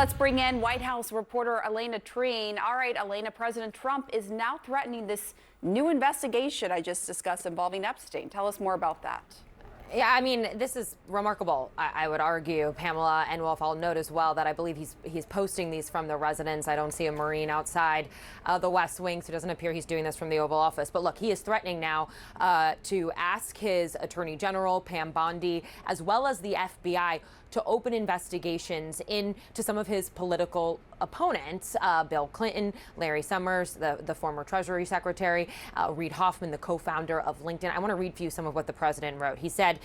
Let's bring in White House reporter Elena Treen. All right, Elena, President Trump is now threatening this new investigation I just discussed involving Epstein. Tell us more about that. Yeah, I mean, this is remarkable, I would argue, Pamela and Wolf. I'll note as well that I believe he's posting these from the residence. I don't see a Marine outside the West Wing, so it doesn't appear he's doing this from the Oval Office. But look, he is threatening now to ask his Attorney General, Pam Bondi, as well as the FBI, to open investigations into some of his political opponents, Bill Clinton, Larry Summers, the former Treasury Secretary, Reid Hoffman, the co-founder of LinkedIn. I want to read for you some of what the president wrote. He said,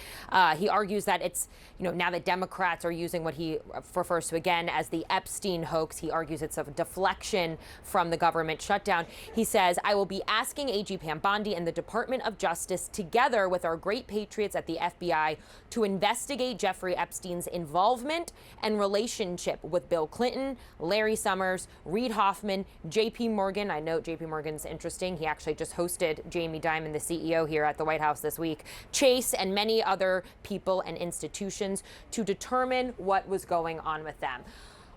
he argues that it's, now that Democrats are using what he refers to again as the Epstein hoax, he argues it's a deflection from the government shutdown. He says, I will be asking AG Pam Bondi and the Department of Justice, together with our great patriots at the FBI, to investigate Jeffrey Epstein's involvement and relationship with Bill Clinton, Larry Summers, Reid Hoffman, JP Morgan. I know JP Morgan's interesting. He actually just hosted Jamie Dimon, the CEO, here at the White House this week. Chase and many other people and institutions to determine what was going on with them.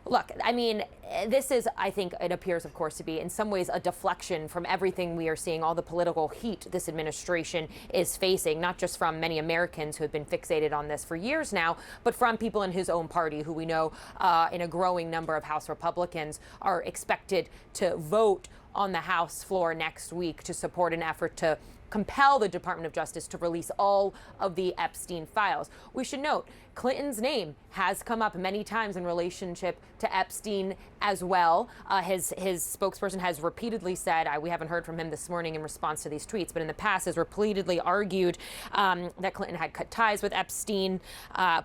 Look, I mean, this is, I think it appears, of course, to be in some ways a deflection from everything we are seeing, all the political heat this administration is facing, not just from many Americans who have been fixated on this for years now, but from people in his own party who we know in a growing number of House Republicans are expected to vote on the House floor next week to support an effort to compel the Department of Justice to release all of the Epstein files. We should note, Clinton's name has come up many times in relationship to Epstein as well. His spokesperson has repeatedly said, we haven't heard from him this morning in response to these tweets, but in the past has repeatedly argued that Clinton had cut ties with Epstein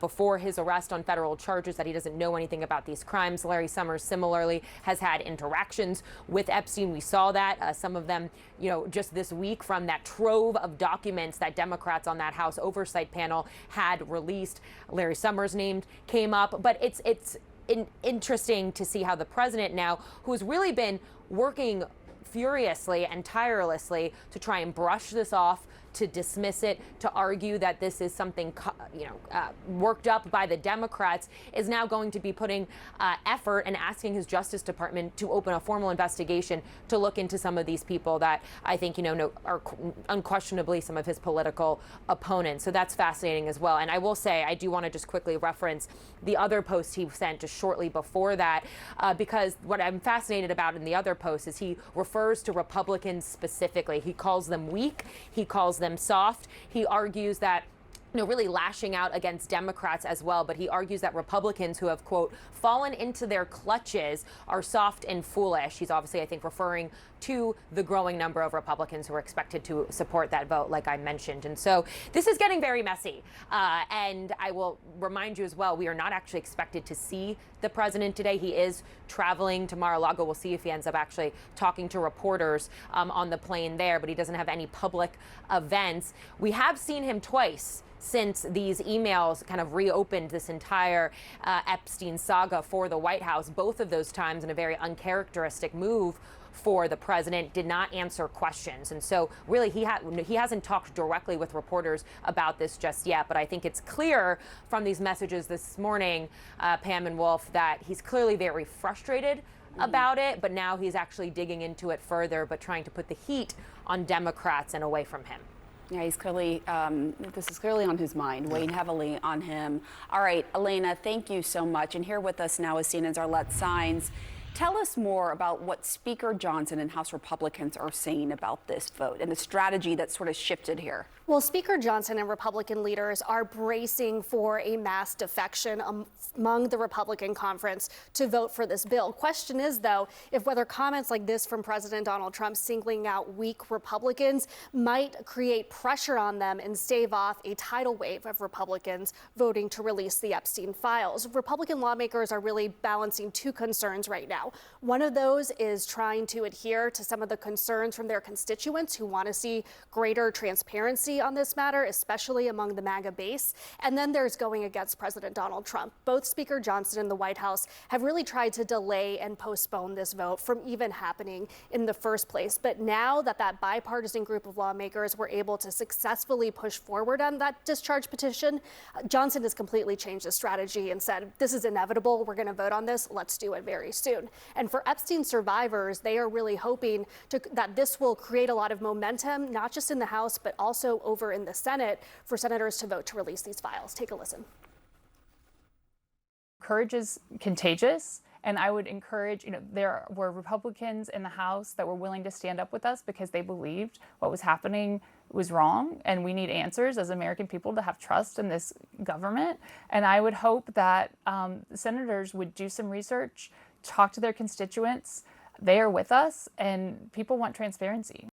before his arrest on federal charges, that he doesn't know anything about these crimes. Larry Summers similarly has had interactions with Epstein. We saw that, some of them, just this week from that trove of documents that Democrats on that House Oversight panel had released. Larry Summers' name came up, but it's interesting to see how the president now, who has really been working furiously and tirelessly to try and brush this off, to dismiss it, to argue that this is something, worked up by the Democrats, is now going to be putting effort and asking his Justice Department to open a formal investigation to look into some of these people that I think, are unquestionably some of his political opponents. So that's fascinating as well. And I will say, I do want to just quickly reference the other post he sent just shortly before that, because what I'm fascinated about in the other post is he refers to Republicans specifically. He calls them weak. He calls them soft. He argues that really lashing out against Democrats as well. But he argues that Republicans who have, quote, fallen into their clutches are soft and foolish. He's obviously, I think, referring to the growing number of Republicans who are expected to support that vote, like I mentioned. And so this is getting very messy. And I will remind you as well, we are not actually expected to see the president today. He is traveling to Mar-a-Lago. We'll see if he ends up actually talking to reporters on the plane there, but he doesn't have any public events. We have seen him twice since these emails kind of reopened this entire Epstein saga for the White House. Both of those times, in a very uncharacteristic move for the president, did not answer questions. And so really he hasn't talked directly with reporters about this just yet. But I think it's clear from these messages this morning, Pam and Wolf, that he's clearly very frustrated about it. But now he's actually digging into it further, but trying to put the heat on Democrats and away from him. Yeah, he's clearly, this is clearly on his mind, weighing heavily on him. All right, Elena, thank you so much. And here with us now is CNN's Arlette Saenz. Tell us more about what Speaker Johnson and House Republicans are saying about this vote and the strategy that sort of shifted here. Well, Speaker Johnson and Republican leaders are bracing for a mass defection among the Republican conference to vote for this bill. Question is, though, if whether comments like this from President Donald Trump singling out weak Republicans might create pressure on them and stave off a tidal wave of Republicans voting to release the Epstein files. Republican lawmakers are really balancing two concerns right now. One of those is trying to adhere to some of the concerns from their constituents who want to see greater transparency unanimity on this matter, especially among the MAGA base. And then there's going against President Donald Trump. Both Speaker Johnson and the White House have really tried to delay and postpone this vote from even happening in the first place. But now that that bipartisan group of lawmakers were able to successfully push forward on that discharge petition, Johnson has completely changed his strategy and said, this is inevitable. We're going to vote on this. Let's do it very soon. And for Epstein survivors, they are really hoping that this will create a lot of momentum, not just in the House, but also over in the Senate for senators to vote to release these files. Take a listen. Courage is contagious. And I would encourage, there were Republicans in the House that were willing to stand up with us because they believed what was happening was wrong. And we need answers as American people to have trust in this government. And I would hope that senators would do some research, talk to their constituents. They are with us, and people want transparency.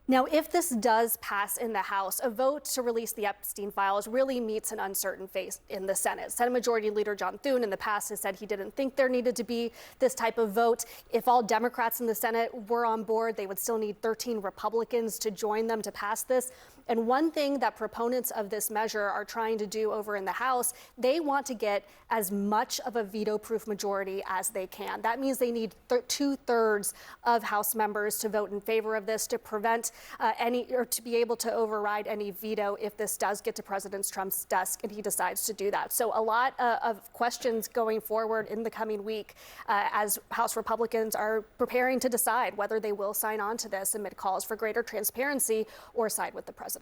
Now, if this does pass in the House, a vote to release the Epstein files really meets an uncertain fate in the Senate. Senate Majority Leader John Thune in the past has said he didn't think there needed to be this type of vote. If all Democrats in the Senate were on board, they would still need 13 Republicans to join them to pass this. And one thing that proponents of this measure are trying to do over in the House, they want to get as much of a veto-proof majority as they can. That means they need 2/3 of House members to vote in favor of this to prevent to be able to override any veto if this does get to President Trump's desk and he decides to do that. So a lot of questions going forward in the coming week as House Republicans are preparing to decide whether they will sign on to this amid calls for greater transparency or side with the president.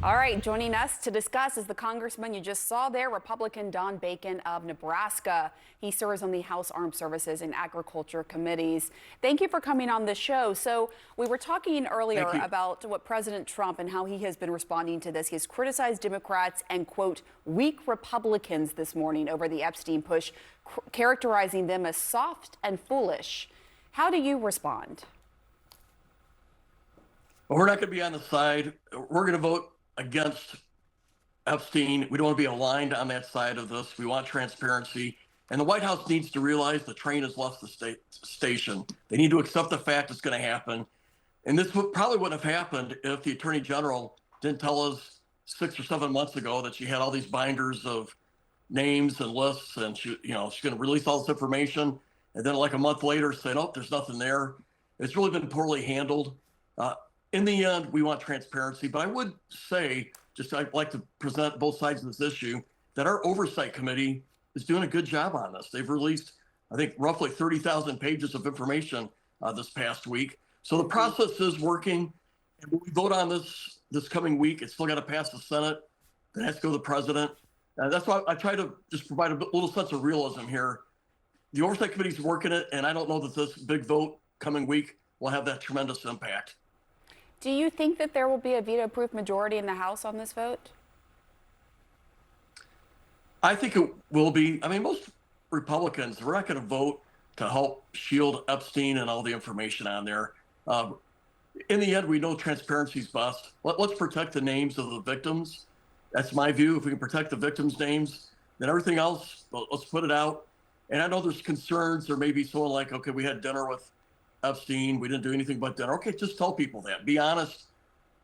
All right, joining us to discuss is the congressman you just saw there, Republican Don Bacon of Nebraska. He serves on the House Armed Services and Agriculture Committees. Thank you for coming on the show. So we were talking earlier about what President Trump and how he has been responding to this. He has criticized Democrats and, quote, weak Republicans this morning over the Epstein push, characterizing them as soft and foolish. How do you respond? Well, we're not going to be on the side. We're going to vote against Epstein. We don't want to be aligned on that side of this. We want transparency. And the White House needs to realize the train has left the station. They need to accept the fact it's going to happen. And this probably wouldn't have happened if the Attorney General didn't tell us 6 or 7 months ago that she had all these binders of names and lists, and she's going to release all this information. And then like a month later say, nope, there's nothing there. It's really been poorly handled. In the end, we want transparency, but I would say, I'd like to present both sides of this issue, that our oversight committee is doing a good job on this. They've released, I think, roughly 30,000 pages of information this past week. So the process is working. And when we vote on this coming week, it's still got to pass the Senate. Then it has to go to the president. That's why I try to just provide a little sense of realism here. The oversight committee is working it, and I don't know that this big vote coming week will have that tremendous impact. Do you think that there will be a veto-proof majority in the House on this vote? I think it will be. I mean, most Republicans, we're not going to vote to help shield Epstein and all the information on there. In the end, we know transparency is best. Let's protect the names of the victims. That's my view. If we can protect the victims' names, then everything else, let's put it out. And I know there's concerns. There may be someone like, okay, we had dinner with Epstein. We didn't do anything but dinner. Okay, just tell people that. Be honest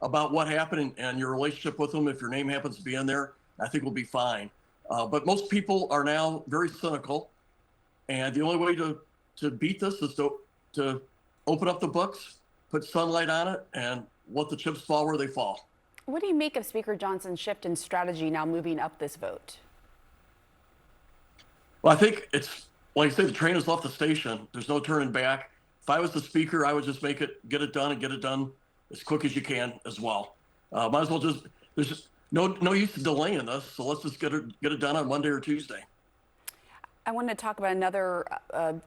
about what happened and your relationship with them. If your name happens to be in there, I think we'll be fine. But most people are now very cynical. And the only way to beat this is to open up the books, put sunlight on it, and let the chips fall where they fall. What do you make of Speaker Johnson's shift in strategy now moving up this vote? Well, I think it's, like I say, the train has left the station. There's no turning back. If I was the speaker, I would just get it done and get it done as quick as you can as well. Might as well there's just no use in delaying this. So let's just get it done on Monday or Tuesday. I want to talk about another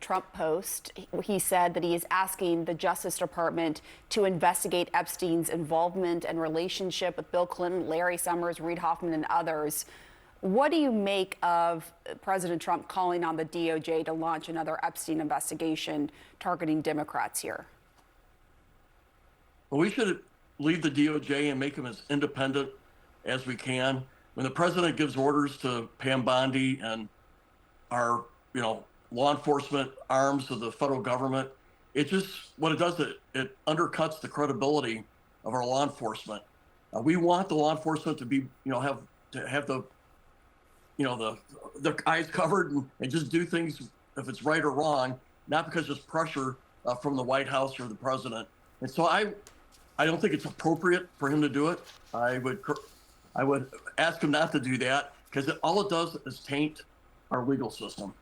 Trump post. He said that he is asking the Justice Department to investigate Epstein's involvement and relationship with Bill Clinton, Larry Summers, Reid Hoffman, and others. What do you make of President Trump calling on the DOJ to launch another Epstein investigation targeting Democrats here? Well, we should leave the DOJ and make them as independent as we can. When the president gives orders to Pam Bondi and our, law enforcement arms of the federal government, what it does, it undercuts the credibility of our law enforcement. We want the law enforcement to be, have the, their eyes covered and just do things if it's right or wrong, not because there's pressure from the White House or the president. And so I don't think it's appropriate for him to do it. I would ask him not to do that, because all it does is taint our legal system.